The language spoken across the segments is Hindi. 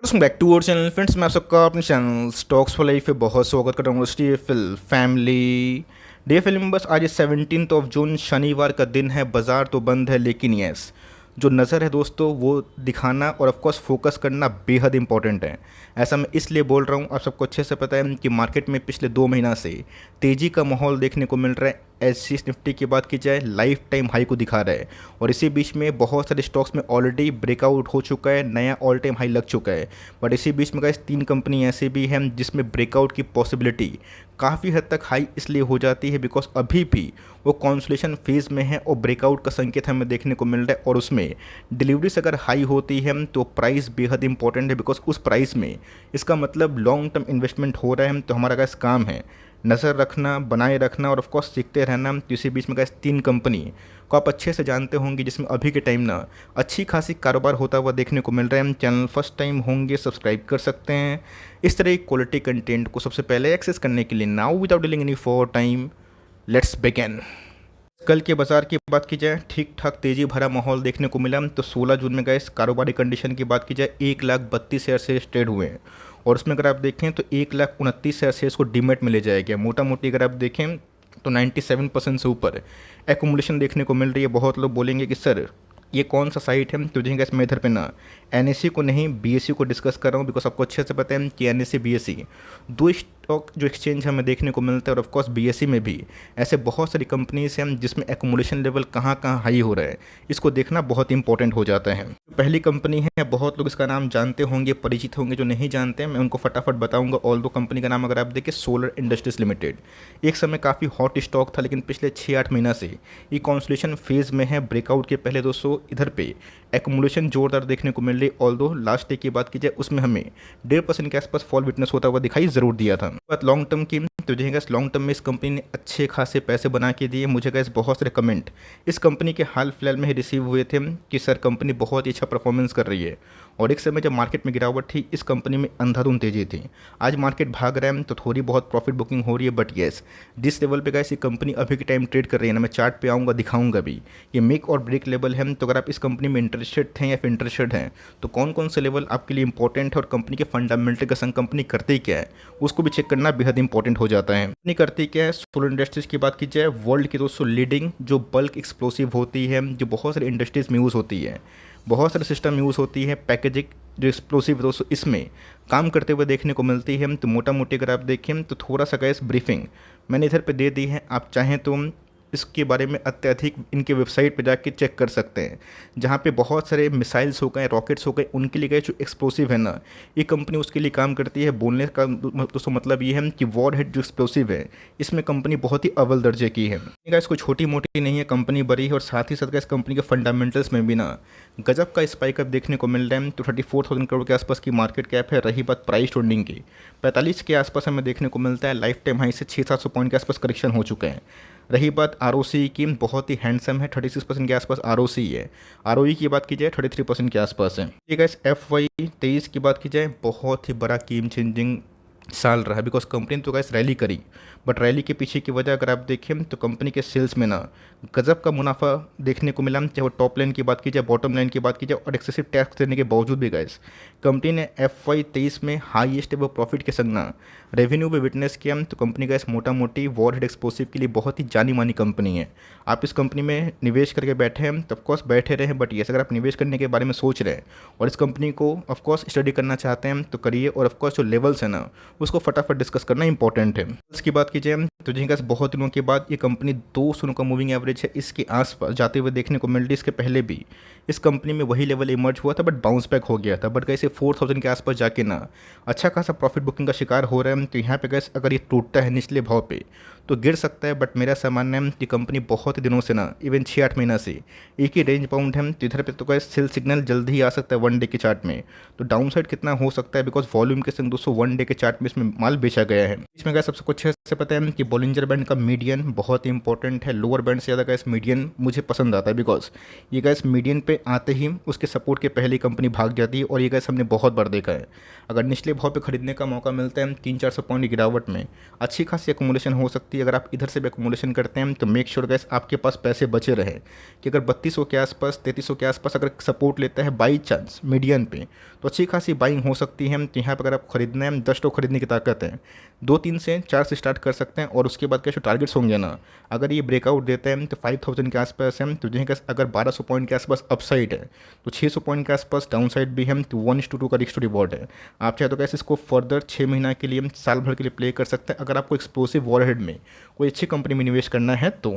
Welcome back to our channel friends. मैं आप सबका अपने चैनल स्टॉक्स फॉर लाइफ पे बहुत स्वागत कर रहा हूँ। डीएफएल फैमिली डीएफएल मेंबर्स, आज 17 ऑफ जून शनिवार का दिन है। बाज़ार तो बंद है लेकिन यस, जो नज़र है दोस्तों वो दिखाना और ऑफ कोर्स फोकस करना बेहद इंपॉर्टेंट है। ऐसा मैं इसलिए बोल रहा हूँ, आप सबको अच्छे से पता है कि मार्केट में पिछले 2 महीना से तेज़ी का माहौल देखने को मिल रहा है। एस निफ्टी की बात की जाए, लाइफ टाइम हाई को दिखा रहा है और इसी बीच में बहुत सारे स्टॉक्स में ऑलरेडी ब्रेकआउट हो चुका है, नया ऑल टाइम हाई लग चुका है। बट इसी बीच में गाइस 3 कंपनी ऐसे भी हैं जिसमें ब्रेकआउट की पॉसिबिलिटी काफ़ी हद तक हाई इसलिए हो जाती है बिकॉज अभी भी वो कॉन्सोलेशन फेज़ में है और ब्रेकआउट का संकेत हमें देखने को मिल रहा है। और उसमें डिलीवरीज अगर हाई होती है तो प्राइस बेहद इंपॉर्टेंट है बिकॉज उस प्राइस में इसका मतलब लॉन्ग टर्म इन्वेस्टमेंट हो रहा है। तो हमारा गाइस काम है नज़र रखना, बनाए रखना और ऑफ कोर्स सीखते रहना। तो इसी बीच में गाइस 3 कंपनी को आप अच्छे से जानते होंगे जिसमें अभी के टाइम ना अच्छी खासी कारोबार होता हुआ देखने को मिल रहा है। चैनल फर्स्ट टाइम होंगे सब्सक्राइब कर सकते हैं इस तरह की क्वालिटी कंटेंट को सबसे पहले एक्सेस करने के लिए। Now without dealing any for time, let's begin. कल के बाजार की बात की जाए, ठीक ठाक तेज़ी भरा माहौल देखने को मिला। तो 16 जून में गए कारोबारी कंडीशन की बात की जाए, 1,32,000 शेयर ट्रेड हुए हैं और उसमें अगर आप देखें तो 1,29,000 शेयर्स को डीमेट में ले जाया गया। मोटा मोटी अगर आप देखें तो 97% से ऊपर एकुमुलेशन देखने को मिल रही है। बहुत लोग बोलेंगे कि सर ये कौन सा साइट है, तो देखिए मैं इधर पे ना एनएससी को नहीं बीएससी को डिस्कस कर रहा हूँ बिकॉज आपको अच्छे से पता है कि एनएससी बीएससी दो स्टॉक जो एक्सचेंज हमें देखने को मिलता है। और ऑफकोर्स बीएससी में भी ऐसे बहुत सारी कंपनीज हैं जिसमें एकुमुलेशन लेवल कहाँ कहाँ हाई हो रहा है, इसको देखना बहुत इंपॉर्टेंट हो जाता है। पहली कंपनी है, बहुत लोग इसका नाम जानते होंगे, परिचित होंगे, जो नहीं जानते हैं मैं उनको फटाफट बताऊंगा। ऑल दो कंपनी का नाम अगर आप देखें, सोलर इंडस्ट्रीज लिमिटेड एक समय काफ़ी हॉट स्टॉक था लेकिन पिछले 6-8 महीना से ये कॉन्सोलेशन फेज़ में है। ब्रेकआउट के पहले दोस्तों इधर पे एकुमुलेशन जोरदार देखने को मिल रही। ऑल दो लास्ट डे की बात की जाए उसमें हमें 1.5% के आसपास फॉल विटनेस होता हुआ दिखाई ज़रूर दिया था। बात लॉन्ग टर्म की, तो जो है लॉन्ग टर्म में इस कंपनी ने अच्छे खासे पैसे बना के दिए। मुझे गैस बहुत सारे कमेंट इस कंपनी के हाल फिलहाल में ही रिसीव हुए थे कि सर कंपनी बहुत ही अच्छा परफॉर्मेंस कर रही है। और एक समय जब मार्केट में गिरावट थी इस कंपनी में अंधाधुंध तेजी थी। आज मार्केट भाग रहा है तो थोड़ी बहुत प्रॉफिट बुकिंग हो रही है, बट येस जिस लेवल पे गैस ये कंपनी अभी के टाइम ट्रेड कर रही है ना, मैं चार्ट पे आऊँगा दिखाऊंगा भी, ये मेक और ब्रेक लेवल है। तो अगर आप इस कंपनी में इंटरेस्टेड थे या फिर इंटरेस्टेड हैं तो कौन कौन से लेवल आपके लिए इंपॉर्टेंट है और कंपनी के फंडामेंटल का संग कंपनी करती क्या है उसको भी चेक करना बेहद इंपॉर्टेंट हो जाता है। कंपनी करती क्या है, सोलर इंडस्ट्रीज की बात की जाए, वर्ल्ड की दोस्तों लीडिंग जो बल्क एक्सप्लोसिव होती है, जो बहुत सारे इंडस्ट्रीज में यूज़ होती है, बहुत सारे सिस्टम यूज़ होती है, पैकेजिंग जो एक्सप्लोसिव दोस्तों इसमें काम करते हुए देखने को मिलती है। तो मोटा मोटी अगर आप देखें तो थोड़ा सा गैस ब्रीफिंग मैंने इधर पे दे दी है, आप चाहें तो इसके बारे में अत्यधिक इनके वेबसाइट पे जाके चेक कर सकते हैं, जहाँ पे बहुत सारे मिसाइल्स हो गए, रॉकेट्स हो गए, उनके लिए गए जो एक्सप्लोसिव है ना, ये कंपनी उसके लिए काम करती है। बोलने का दोस्तों मतलब ये है कि वॉर हेड जो एक्सप्लोसिव है इसमें कंपनी बहुत ही अव्वल दर्जे की है। इसको छोटी मोटी नहीं है, कंपनी बड़ी है और साथ ही साथ इस कंपनी के फंडामेंटल्स में भी ना गजब का स्पाइकअप देखने को मिल रहा है। तो 34,000 करोड़ के आसपास की मार्केट कैप है। रही बात प्राइस ट्रेंडिंग की, 45 के आसपास हमें देखने को मिलता है। लाइफ टाइम हाई से 600-700 पॉइंट के आसपास करेक्शन हो चुके हैं। रही बात आर की, बहुत ही हैंडसम है, 36% के आसपास आर है। आर की बात की जाए 33% के आसपास है। ठीक है, FY23 की बात की जाए, बहुत ही बड़ा गेम चेंजिंग साल रहा बिकॉज कंपनी तो गैस रैली करी, बट रैली के पीछे की वजह अगर आप देखें तो कंपनी के सेल्स में ना गजब का मुनाफा देखने को मिला, चाहे वो टॉप लाइन की बात की जाए, बॉटम लाइन की बात की जाए। और एक्सेसिव टैक्स देने के बावजूद भी गैस कंपनी ने FY23 में हाईएस्ट एवर प्रॉफिट के संग ना रेवेन्यू भी विटनेस किया। तो कंपनी गैस मोटा मोटी वॉर हेड एक्सप्लोसिव के लिए बहुत ही जानी मानी कंपनी है। आप इस कंपनी में निवेश करके बैठे हैं तो ऑफकोर्स बैठे रहे, बट ये अगर आप निवेश करने के बारे में सोच रहे हैं और इस कंपनी को ऑफकोर्स स्टडी करना चाहते हैं तो करिए। और ऑफकोर्स जो लेवल्स है ना उसको फटाफट डिस्कस करना इंपॉर्टेंट है। इसकी बात की जाए तो जी गैस बहुत दिनों के बाद ये कंपनी 200 का मूविंग एवरेज है इसके आसपास जाते हुए देखने को मिल रही। इसके पहले भी इस कंपनी में वही लेवल इमर्ज हुआ था बट बाउंस बैक हो गया था, बट गैस 4,000 के आसपास जाके ना अच्छा खासा प्रॉफिट बुकिंग का शिकार हो रहा है। तो यहाँ पे गैस अगर ये टूटता है निचले भाव पे तो गिर सकता है, बट मेरा सामान्य है कि कंपनी बहुत ही दिनों से ना इवन 6-8 महीना से एक ही रेंज बाउंड है। तो इधर पे तो गैस सेल सिग्नल जल्दी ही आ सकता है 1 डे के चार्ट में। तो डाउन साइड कितना हो सकता है बिकॉज वॉल्यूम के संग 201 डे के चार्ट में इसमें माल बेचा गया है। इसमें गैस सबसे कुछ से पता है कि बॉलिंजर बैंड का मीडियन बहुत इंपॉर्टेंट है। लोअर बैंड से ज़्यादा गैस मीडियन मुझे पसंद आता है बिकॉज ये गैस मीडियन पे आते ही उसके सपोर्ट के पहले कंपनी भाग जाती है। और ये गैस हमने बहुत बार देखा है, अगर निचले भाव पे खरीदने का मौका मिलता है 300-400 पॉइंट की गिरावट में अच्छी खासी एकुमुलेशन हो सकती है। अगर आप इधर से भी एकुमुलेशन करते हैं तो मेक श्योर गैस आपके पास पैसे बचे रहे कि अगर 3200 के आसपास 3300 के आसपास अगर सपोर्ट लेता है बाई चांस मीडियन पे तो अच्छी खासी बाइंग हो सकती है। तो यहाँ पर अगर आप खरीदना है, 10 स्टॉक खरीदने की ताकत है, 2-3 से 4 से स्टार्ट कर सकते हैं। और उसके बाद क्या जो टारगेट्स होंगे ना, अगर ये ब्रेकआउट देते हैं तो 5000 के आसपास है, तो जिनके अगर 1200 पॉइंट के आसपास अपसाइड है तो 600 पॉइंट के आसपास डाउन साइड भी है, तो 1:2 का रिस्क टू रिवॉर्ड है। आप चाहे तो कैसे इसको फर्दर 6 महीना के लिए, साल भर के लिए प्ले कर सकते हैं अगर आपको एक्सप्लोसिव वॉरहेड में कोई अच्छी कंपनी में निवेश करना है तो।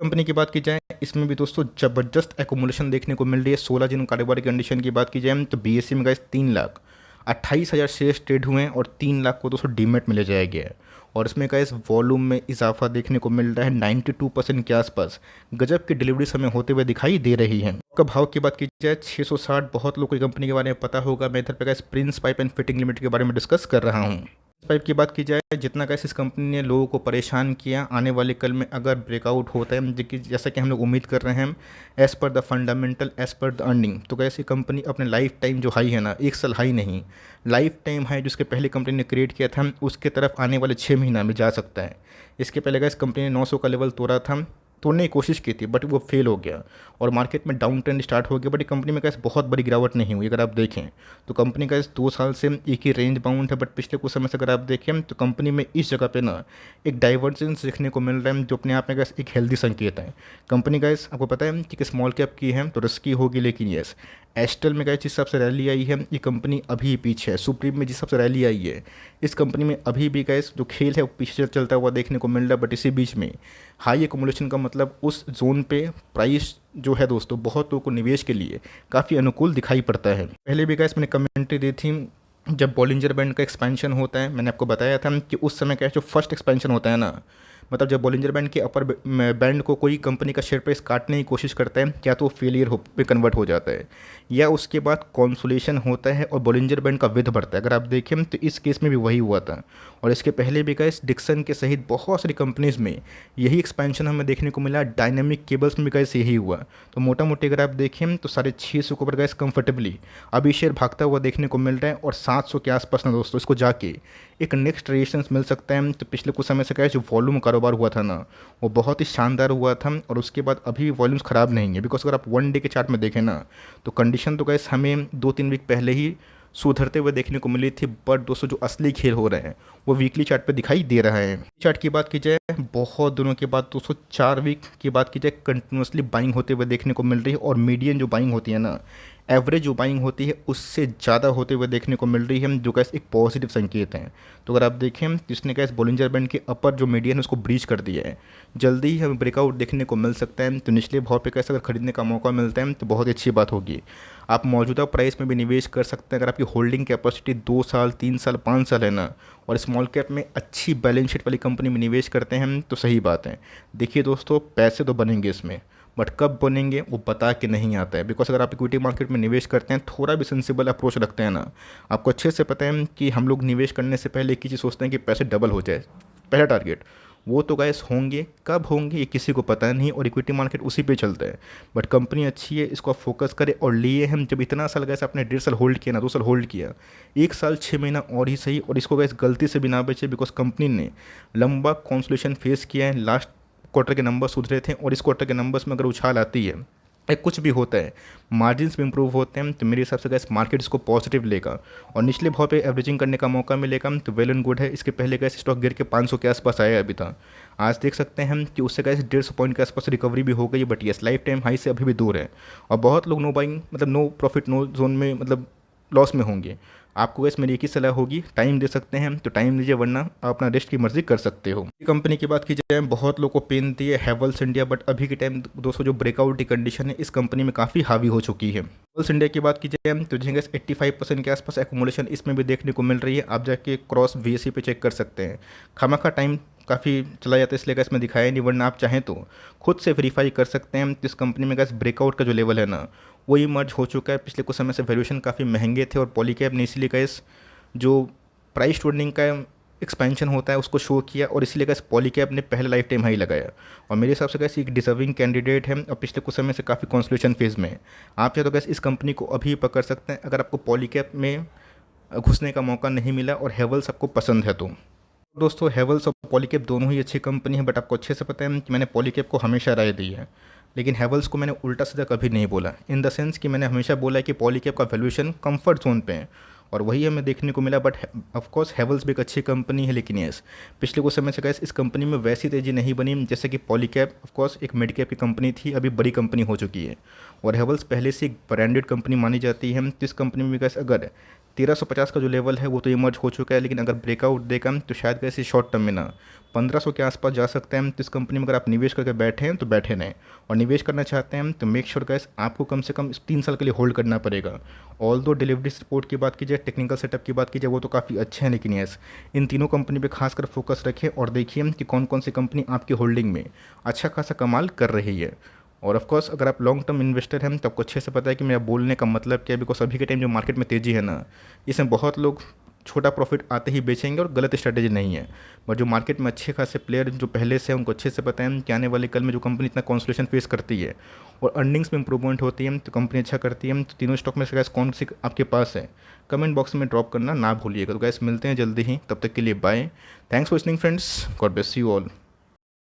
कंपनी की बात की जाए, इसमें भी दोस्तों ज़बरदस्त एकोमुलेशन देखने को मिल रही है। 16 दिन कारोबारी कंडीशन की बात की जाए तो बीएसई में गाइस 3,28,000 शेयर्स ट्रेड हुए हैं और 3 लाख को दोस्तों डीमेट में ले जाया गया है। और इसमें गाइस वॉल्यूम में इजाफा देखने को मिल रहा है 92% के आसपास। गजब की डिलीवरी समय होते हुए दिखाई दे रही है। का भाव की बात की जाए 660, बहुत लोगों की कंपनी के बारे में पता होगा। मैं इधर पे guys Prince pipe and fitting limited के बारे में डिस्कस कर रहा हूँ। पाइप की बात की जाए, जितना कैसे इस कंपनी ने लोगों को परेशान किया, आने वाले कल में अगर ब्रेकआउट होता है जैसा कि हम लोग उम्मीद कर रहे हैं, as per the fundamental, as per the earning, तो कैसे कंपनी अपने लाइफ टाइम जो हाई है ना, 1 साल हाई नहीं, लाइफ टाइम हाई जिसके पहले कंपनी ने क्रिएट किया था, उसके तरफ आने वाले 6 महीना में जा सकता है। इसके पहले गैस कंपनी ने 900 का लेवल तोड़ा था, तोड़ने की कोशिश की थी बट वो फेल हो गया और मार्केट में डाउन ट्रेंड स्टार्ट हो गया। बट कंपनी में कैसे बहुत बड़ी गिरावट नहीं हुई। अगर आप देखें तो कंपनी का इस 2 साल से एक ही रेंज बाउंड है, बट पिछले कुछ समय से अगर आप देखें तो कंपनी में इस जगह पे ना एक डाइवर्जेंस देखने को मिल रहा है, जो अपने आप में गैस एक हेल्दी संकेत है। कंपनी गैस आपको पता है कि स्मॉल कैप की है तो रिस्की होगी, लेकिन यस एस्टेल में गैस जिस हिसाब से रैली आई है, ये कंपनी अभी पीछे है। सुप्रीम में जिस हिसाब से रैली आई है, इस कंपनी में अभी भी गैस जो खेल है वो पीछे चलता हुआ देखने को मिल रहा है। बट इसी बीच में हाई एकोमुलेशन का मतलब उस जोन पे प्राइस जो है दोस्तों बहुत लोगों को निवेश के लिए काफ़ी अनुकूल दिखाई पड़ता है। पहले भी गैस मैंने कमेंट्री दी थी, जब बॉलिंजर बैंड का एक्सपेंशन होता है, मैंने आपको बताया था कि उस समय क्या जो फर्स्ट एक्सपेंशन होता है ना, मतलब जब बॉलिंजर बैंड के अपर बैंड को कोई कंपनी का शेयर प्राइस काटने की कोशिश करता है, क्या तो फेलियर पे कन्वर्ट हो जाता है या उसके बाद कॉन्सोलेशन होता है और बॉलिंजर बैंड का विथ बढ़ता है। अगर आप देखें तो इस केस में भी वही हुआ था और इसके पहले भी गैस डिक्सन के सहित बहुत सारी कंपनीज़ में यही एक्सपेंशन हमें देखने को मिला। डायनेमिक केबल्स में भी गैस यही हुआ। तो मोटा मोटी अगर आप देखें तो 650 के ऊपर गैस कंफर्टेबली अभी शेयर भागता हुआ देखने को मिल रहा है और 700 के आसपास ना दोस्तों इसको जाके एक नेक्स्ट रेजिस्टेंस मिल सकता है। तो पिछले कुछ समय से क्या जो वॉल्यूम कारोबार हुआ था ना, वो बहुत ही शानदार हुआ था और उसके बाद अभी वॉल्यूम्स ख़राब नहीं है। बिकॉज अगर आप 1 डे के चार्ट में देखें ना, तो कंडीशन तो गैस हमें 2-3 वीक पहले ही सुधरते हुए देखने को मिली थी। बट दोस्तों जो असली खेल हो रहे हैं वो वीकली चार्ट पे दिखाई दे रहा है। चार्ट की बात की जाए, बहुत दिनों के बाद दोस्तों 4 वीक की बात की जाए कंटिन्यूसली बाइंग होते हुए देखने को मिल रही है और मीडियन जो बाइंग होती है ना, एवरेज जो बाइंग होती है उससे ज़्यादा होते हुए देखने को मिल रही है, जो कैसे एक पॉजिटिव संकेत है। तो अगर आप देखें तो इसने कैसे बॉलिंजर बैंड के अपर जो मीडियन है उसको ब्रीच कर दिया है। जल्दी ही हमें ब्रेकआउट देखने को मिल सकता है। तो निचले भाव पे कैसे अगर खरीदने का मौका मिलता है तो बहुत अच्छी बात होगी। आप मौजूदा प्राइस में भी निवेश कर सकते हैं अगर आपकी होल्डिंग कैपेसिटी 2 साल 3 साल 5 साल है ना, और स्मॉल कैप में अच्छी बैलेंस शीट वाली कंपनी में निवेश करते हैं तो सही बात है। देखिए दोस्तों पैसे तो बनेंगे इसमें, बट कब बनेंगे वो बता के नहीं आता है। बिकॉज अगर आप इक्विटी मार्केट में निवेश करते हैं, थोड़ा भी सेंसिबल अप्रोच रखते हैं ना, आपको अच्छे से पता है कि हम लोग निवेश करने से पहले एक ही चीज़ सोचते हैं कि पैसे डबल हो जाए, पहला टारगेट। वो तो गैस होंगे, कब होंगे ये किसी को पता नहीं और इक्विटी मार्केट उसी पे चलता है। बट कंपनी अच्छी है, इसको आप फोकस करें। और लिए हम जब इतना साल गैस आपने 1.5 साल होल्ड किया ना, 2 साल होल्ड किया, 1 साल 6 महीना और ही सही, और इसको गैस गलती से भी ना बेचे। बिकॉज कंपनी ने लंबा कॉन्सोलेशन फेस किया है। लास्ट क्वार्टर के नंबर सुधरे थे और इस क्वार्टर के नंबर्स में अगर उछाल आती है या कुछ भी होता है, मार्जिन्स भी इंप्रूव होते हैं, तो मेरे हिसाब से गैस मार्केट इसको पॉजिटिव लेगा और निचले भाव पे एवरेजिंग करने का मौका मिलेगा तो वेल एंड गुड है। इसके पहले गैस स्टॉक गिर के 500 के आसपास आया अभी था। आज देख सकते हैं हम कि उससे गैस 150 पॉइंट के आसपास रिकवरी भी हो गई। But yes life time high से अभी भी दूर है और बहुत लोग नो बाइंग मतलब नो प्रॉफिट नो जोन में मतलब लॉस में होंगे। आपको गैस मेरी एक ही सलाह होगी, टाइम दे सकते हैं तो टाइम दीजिए, वरना आप अपना रेस्ट की मर्जी कर सकते हो। कंपनी की बात की जाए, बहुत लोगों को पेन दी है हैवेल्स इंडिया, बट अभी के टाइम दोस्तों जो ब्रेकआउट की कंडीशन है इस कंपनी में काफ़ी हावी हो चुकी है। हैवेल्स इंडिया की बात की जाए तो जिसमें 85% के आसपास एकोमोडेशन इसमें भी देखने को मिल रही है। आप जाके क्रॉस VSE पे चेक कर सकते हैं। खामखा टाइम काफ़ी चला जाता है इसलिए गैस में दिखाया नहीं, वरना आप चाहें तो खुद से वेरीफाई कर सकते हैं। तो इस कंपनी में गैस ब्रेकआउट का जो लेवल है ना, वो इमर्ज हो चुका है। पिछले कुछ समय से वैल्यूएशन काफ़ी महंगे थे और पॉलीकैब ने इसीलिए गैस जो प्राइस ट्रेडिंग का एक्सपेंशन होता है उसको शो किया और इसलिए गैस पॉलीकैब ने पहले लाइफ टाइम हाई लगाया और मेरे हिसाब से गैस एक डिजर्विंग कैंडिडेट है और पिछले कुछ समय से काफ़ी कॉन्सोलेशन फेज में है। आप चाहे तो गैस इस कंपनी को अभी पकड़ सकते हैं अगर आपको पॉलीकैब में घुसने का मौका नहीं मिला और हैवेल्स आपको पसंद है तो। दोस्तों हैवेल्स और पॉलीकैब दोनों ही अच्छी कंपनी है, बट आपको अच्छे से पता है कि मैंने पॉलीकैब को हमेशा राय दी है। लेकिन हैवल्स को मैंने उल्टा सीधा कभी नहीं बोला, इन द सेंस कि मैंने हमेशा बोला कि पॉलीकैब का वैल्यूएशन कंफर्ट जोन पे है और वही हमें देखने को मिला। बट ऑफ कोर्स हैवल्स भी एक अच्छी कंपनी है, लेकिन यस पिछले कुछ समय से गैस इस कंपनी में वैसी तेज़ी नहीं बनी जैसे कि पॉलीकैब ऑफ कोर्स एक मिड कैप की कंपनी थी, अभी बड़ी कंपनी हो चुकी है। और हैवल्स पहले से एक ब्रांडेड कंपनी मानी जाती है। तो इस कंपनी में गैस अगर 1350 का जो लेवल है वो तो इमर्ज हो चुका है, लेकिन अगर ब्रेकआउट देगा तो शायद कैसे शॉर्ट टर्म में ना 1500 के आसपास जा सकते हैं। तो इस कंपनी में अगर आप निवेश करके बैठे हैं तो बैठे नहीं, और निवेश करना चाहते हैं तो मेक श्योर गैस आपको कम से कम 3 साल के लिए होल्ड करना पड़ेगा। ऑल दो डिलीवरी सपोर्ट की बात कीजिए, टेक्निकल सेटअप की बात कीजिए, वो तो काफ़ी अच्छे हैं, लेकिन यस इन तीनों कंपनी पे खासकर फोकस रखें और देखिए कि कौन कौन सी कंपनी आपकी होल्डिंग में अच्छा खासा कमाल कर रही है। और ऑफ कोर्स अगर आप लॉन्ग टर्म इन्वेस्टर हैं तो आपको अच्छे से पता है कि मेरा बोलने का मतलब क्या है, बिकॉज अभी के टाइम जो मार्केट में तेज़ी है ना, इसमें बहुत लोग छोटा प्रॉफिट आते ही बेचेंगे और गलत स्ट्रैटेजी नहीं है। बट जो मार्केट में अच्छे खासे प्लेयर जो पहले से हैं उनको अच्छे से पता है कि आने वाले कल में जो कंपनी इतना कॉन्सोलेशन फेस करती है और अर्निंग्स में इंप्रूवमेंट होती है तो कंपनी अच्छा करती है। तो तीनों स्टॉक में से गैस कौन सी आपके पास है कमेंट बॉक्स में ड्रॉप करना ना भूलिएगा। तो गैस मिलते हैं जल्दी ही, तब तक के लिए bye. Thanks for listening friends, god bless you all.